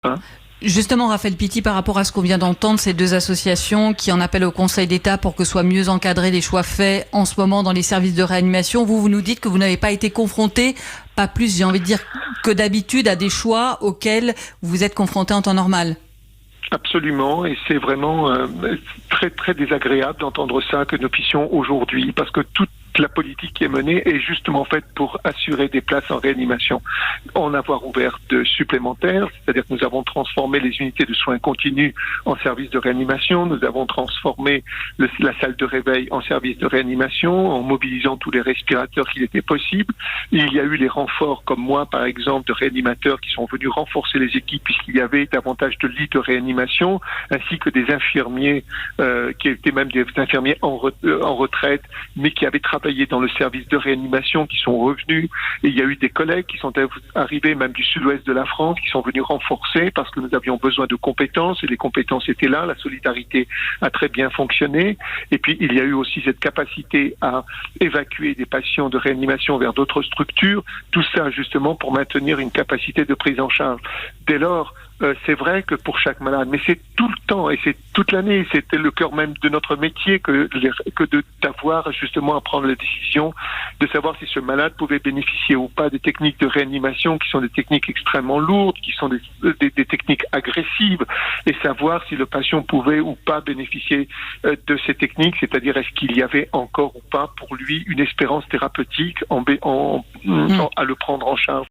Hein. Justement, Raphaël Pitti, par rapport à ce qu'on vient d'entendre, ces deux associations qui en appellent au Conseil d'État pour que soient mieux encadrés les choix faits en ce moment dans les services de réanimation, vous nous dites que vous n'avez pas été confronté, pas plus, j'ai envie de dire, que d'habitude, à des choix auxquels vous êtes confronté en temps normal. Absolument, et c'est vraiment très très désagréable d'entendre ça, que nous puissions aujourd'hui, parce que toute la politique qui est menée est justement faite pour assurer des places en réanimation. En avoir ouvert de supplémentaires, c'est-à-dire que nous avons transformé les unités de soins continus en services de réanimation, nous avons transformé la salle de réveil en service de réanimation, en mobilisant tous les respirateurs qu'il était possible. Il y a eu les renforts, comme moi par exemple, de réanimateurs qui sont venus renforcer les équipes puisqu'il y avait davantage de lits de réanimation, ainsi que des infirmiers qui étaient même des infirmiers en retraite, mais qui avaient travaillé dans le service de réanimation, qui sont revenus. Et il y a eu des collègues qui sont arrivés même du sud-ouest de la France, qui sont venus renforcer parce que nous avions besoin de compétences, et les compétences étaient là, la solidarité a très bien fonctionné. Et puis il y a eu aussi cette capacité à évacuer des patients de réanimation vers d'autres structures, tout ça justement pour maintenir une capacité de prise en charge. Dès lors, c'est vrai que pour chaque malade, mais c'est tout le temps et c'est toute l'année, c'était le cœur même de notre métier que d'avoir justement à prendre la décision de savoir si ce malade pouvait bénéficier ou pas des techniques de réanimation qui sont des techniques extrêmement lourdes, qui sont des techniques agressives, et savoir si le patient pouvait ou pas bénéficier de ces techniques, c'est-à-dire est-ce qu'il y avait encore ou pas pour lui une espérance thérapeutique à le prendre en charge.